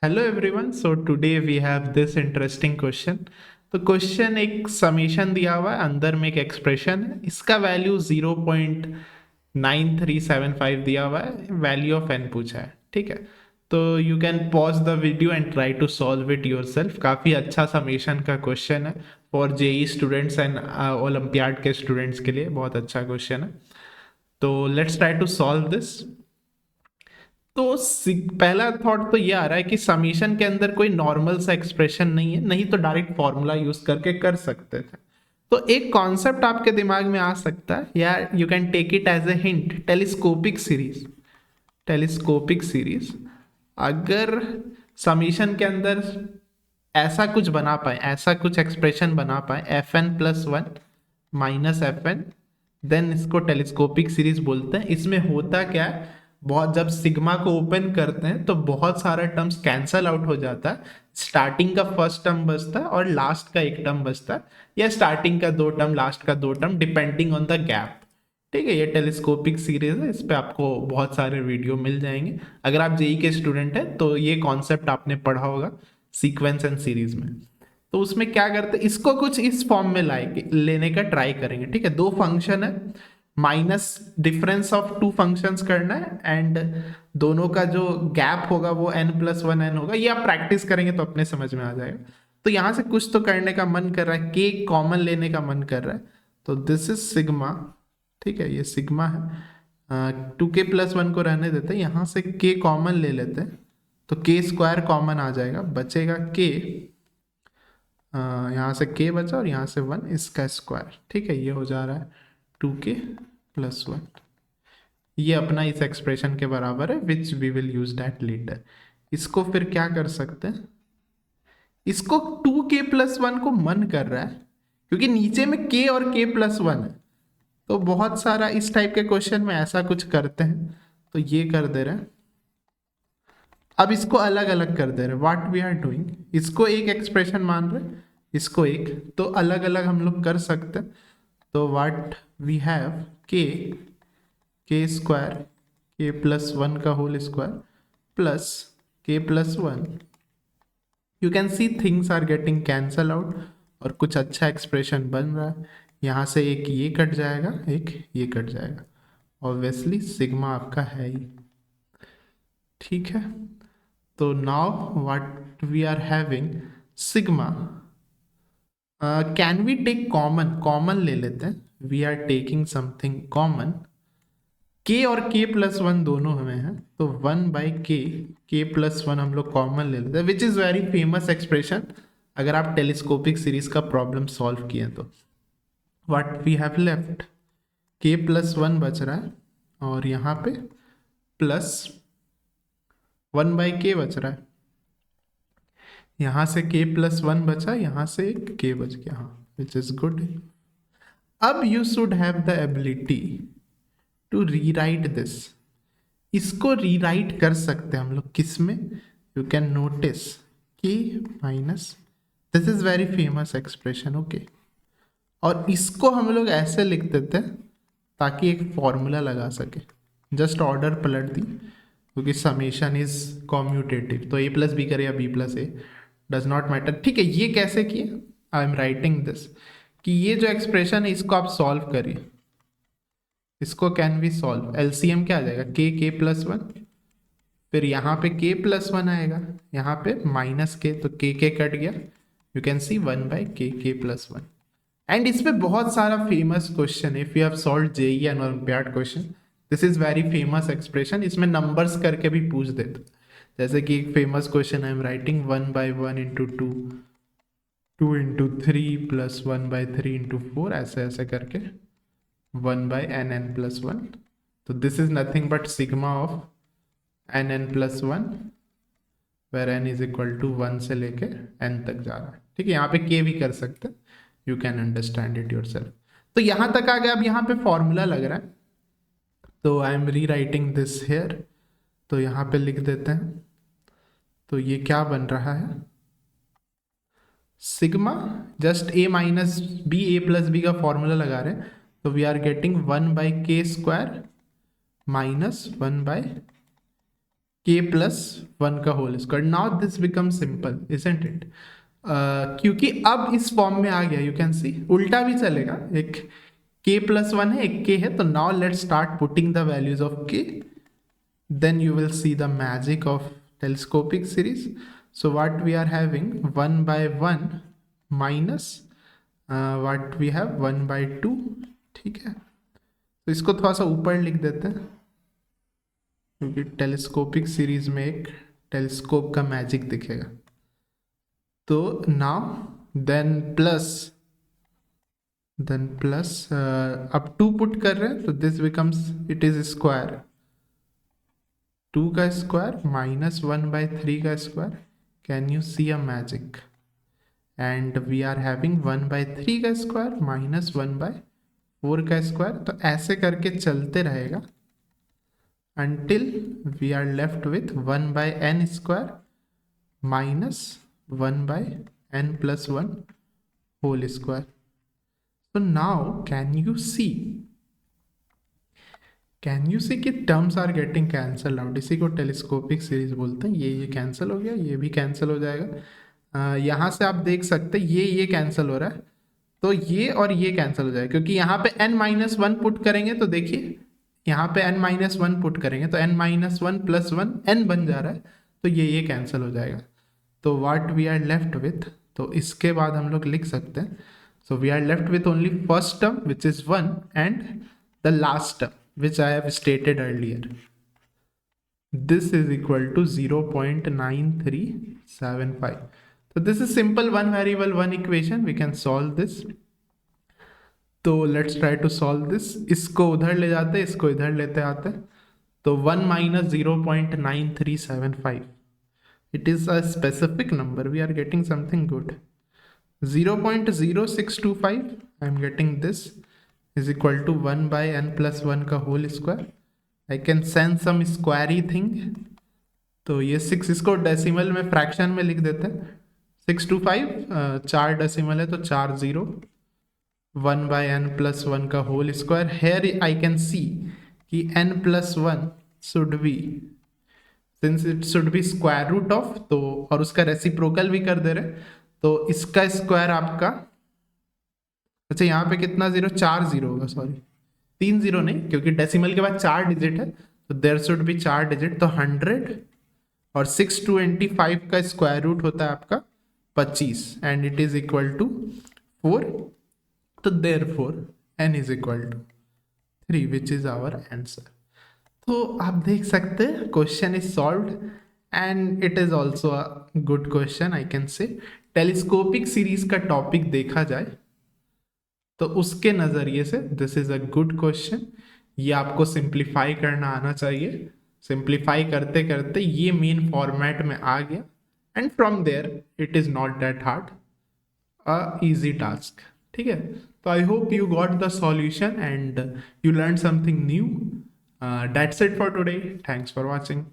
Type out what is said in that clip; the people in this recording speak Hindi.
Hello everyone. So today we have this interesting question. तो क्वेश्चन एक समीशन दिया हुआ है, अंदर में एक एक्सप्रेशन है, इसका वैल्यू 0.9375 दिया हुआ है, वैल्यू ऑफ एन पूछा है। ठीक है, तो you can pause the video and try to solve it yourself. काफ़ी अच्छा समीशन का क्वेश्चन है for JEE students and olympiad के स्टूडेंट्स के लिए बहुत अच्छा क्वेश्चन है। तो let's try to solve this. तो पहला थॉट तो ये आ रहा है कि समीशन के अंदर कोई नॉर्मल सा एक्सप्रेशन नहीं है, नहीं तो डायरेक्ट फॉर्मूला यूज करके कर सकते थे। तो एक कॉन्सेप्ट आपके दिमाग में आ सकता है, या you can take it as a hint, telescopic series. Telescopic series अगर समीशन के अंदर ऐसा कुछ बना पाए, ऐसा कुछ एक्सप्रेशन बना पाए, f n plus one minus f n, then इसको टेलीस्कोपिक सीरीज बोलते हैं। इसमें होता क्या है, बहुत जब सिग्मा को ओपन करते हैं तो बहुत सारा टर्म्स कैंसल आउट हो जाता है। स्टार्टिंग का फर्स्ट टर्म बचता है और लास्ट का एक टर्म बचता है, या स्टार्टिंग का दो टर्म लास्ट का दो term, depending on the gap. ठीक है, ये टेलीस्कोपिक सीरीज है, इस पे आपको बहुत सारे वीडियो मिल जाएंगे। अगर आप जेई के स्टूडेंट हैं तो ये कॉन्सेप्ट आपने पढ़ा होगा सीक्वेंस एंड सीरीज में। तो उसमें क्या करते हैं, इसको कुछ इस फॉर्म में लाएंगे, लेने का ट्राई करेंगे। ठीक है, दो फंक्शन है, minus difference of two functions करना है, एंड दोनों का जो गैप होगा वो n प्लस वन एन होगा। ये आप प्रैक्टिस करेंगे तो अपने समझ में आ जाएगा। तो यहां से कुछ तो करने का मन कर रहा है, k कॉमन लेने का मन कर रहा है, तो दिस इज सिग्मा। ठीक है, ये सिग्मा है। 2k+1 को रहने देते हैं, यहाँ से k कॉमन ले लेते हैं, तो k स्क्वायर कॉमन आ जाएगा, बचेगा k। यहाँ से k बचा और यहाँ से 1, इसका स्क्वायर। ठीक है, ये हो जा रहा है 2k+1। ये अपना इस एक्सप्रेशन के बराबर है, which we will use that later. इसको फिर क्या कर सकते हैं, इसको 2k+1 को मन कर रहा है, क्योंकि नीचे में k और k+1 है, तो बहुत सारा इस टाइप के क्वेश्चन में ऐसा कुछ करते हैं। तो ये कर दे रहे हैं, अब इसको अलग अलग कर दे रहे हैं। व्हाट वी आर डूइंग, इसको एक एक्सप्रेशन मान रहे हैं, इसको एक, तो अलग अलग हम लोग कर सकते हैं। तो what we have, k square, k+1 का whole square plus k+1। You can see things are getting cancel out और कुछ अच्छा एक्सप्रेशन बन रहा है। यहाँ से एक ये कट जाएगा, एक ये कट जाएगा, ऑब्वियसली सिग्मा आपका है ही। ठीक है, तो now what we are having, sigma. Can we take common, common ले लेते हैं, we are taking something common. k और k+1 दोनों हमें हैं, तो 1/k, k+1 हम लोग कॉमन ले लेते हैं, which is very famous expression अगर आप टेलीस्कोपिक सीरीज का प्रॉब्लम सॉल्व किए तो। What we have left, k+1 बच रहा है, और यहाँ पे प्लस 1/k बच रहा है। यहाँ से k+1 बचा, यहाँ से एक k बच गया, हाँ, विच इज गुड। अब you should have the ability to rewrite this. इसको रीराइट कर सकते हैं हम लोग किस में, you can notice k minus, this is very famous expression, okay. और इसको हम लोग ऐसे लिख देते हैं ताकि एक फॉर्मूला लगा सके, जस्ट ऑर्डर पलट दी, क्योंकि समेशन इज कॉम्यूटेटिव, तो a+b करे या b+a, डज नॉट मैटर। ठीक है, ये कैसे किए, आई एम राइटिंग दिस, कि ये जो एक्सप्रेशन है इसको आप सॉल्व करिए। इसको कैन वी सॉल्व, एलसीएम क्या आ जाएगा, k+1, फिर यहाँ पे k+1 आएगा, यहाँ पे -k, तो k कट गया, you can see 1/k, k+1। And इस पे बहुत सारा फेमस क्वेश्चन है, if you have solve JEE and olympiad question, this is very famous expression. इसमें नंबर्स करके भी पूछ देते, जैसे कि एक famous question I am writing 1/1 into 2, 2 into 3 plus 1/3 into 4, ऐसे ऐसे करके 1/nn+1। तो this is nothing but sigma of nn+1, where n is equal to 1 से लेके n तक जा रहा है। ठीक है, यहाँ पे k भी कर सकते हैं, you can understand it your self. तो यहां तक आ गया, अब यहाँ पे फॉर्मूला लग रहा है, तो आई एम री राइटिंग दिस हेयर, तो यहाँ पे लिख देते हैं। तो ये क्या बन रहा है, sigma, just a minus B, a+b का फॉर्मूला लगा रहे हैं, तो we are getting 1/k square minus 1/k k plus 1 का whole square. Now this become simple, isn't it? क्योंकि अब इस फॉर्म में आ गया. यू कैन सी उल्टा भी चलेगा. एक k plus 1 है, एक k है. तो now let's start putting the values of k. Then you will see the magic of telescopic series. So what we are having 1 by 1 minus what we have 1 by 2. ठीक है, तो इसको थोड़ा सा ऊपर लिख देते हैं क्योंकि टेलीस्कोपिक सीरीज में एक टेलीस्कोप का मैजिक दिखेगा. तो नाउ देन प्लस अब 2 पुट कर रहे हैं तो this becomes, it is square 2 का स्क्वायर माइनस 1 by 3 का square. Can you see a magic? And we are having 1 by 3 का स्क्वायर माइनस 1 by 4 का स्क्वायर. तो ऐसे करके चलते रहेगा until we are left with 1 by n square minus 1 by n plus 1 whole square. So now can you see कि terms are getting cancel out. इसी को टेलीस्कोपिक सीरीज बोलते हैं. ये कैंसिल हो गया, ये भी कैंसिल हो जाएगा. यहाँ से आप देख सकते हैं ये कैंसिल हो रहा है, तो ये और ये कैंसिल हो जाएगा क्योंकि यहाँ पे n-1 पुट करेंगे तो देखिए यहाँ पे n-1 पुट करेंगे तो n-1 प्लस 1 n बन जा रहा है, तो ये कैंसिल हो जाएगा. तो what we are left with, तो इसके बाद हम लोग लिख सकते हैं. So we are left with only first term which is 1 and the last term which I have stated earlier. This is equal to 0.9375. So this is simple one variable one equation. We can solve this. तो let's try to solve this. इसको उधर ले जाते, इसको इधर लेते आते. तो 1 minus 0.9375. It is a specific number. We are getting something good. 0.0625. I am getting this. Is equal to 1 by n plus 1 का whole square. I can sense some squary thing. तो ये 6, इसको डेसिमल में फ्रैक्शन में लिख देते हैं. 625 4 डेसिमल है तो 4 0. 1 by n plus 1 का whole square. Here I can see कि n plus 1 should be, since it should be square root of, तो और उसका रेसिप्रोकल भी कर दे रहे, तो इसका स्क्वायर आपका, अच्छा यहाँ पे कितना जीरो, 4 0 होगा. सॉरी 3 0 नहीं, क्योंकि डेसिमल के बाद 4 डिजिट है तो देयर शुड बी 4 डिजिट. तो 100 और 625 का स्क्वायर रूट होता है आपका 25 and it is equal to 4. तो therefore n is equal to 3 which is our answer. तो आप देख सकते हैं question is solved and it is also a good question. I can say telescopic series का टॉपिक देखा जाए तो उसके नज़रिए से this is a good question. ये आपको सिंप्लीफाई करना आना चाहिए. सिंप्लीफाई करते करते ये मेन फॉर्मेट में आ गया and from there it is not that hard, a easy task. ठीक है, तो I hope you got the solution and you learn something new. That's it for today. Thanks for watching.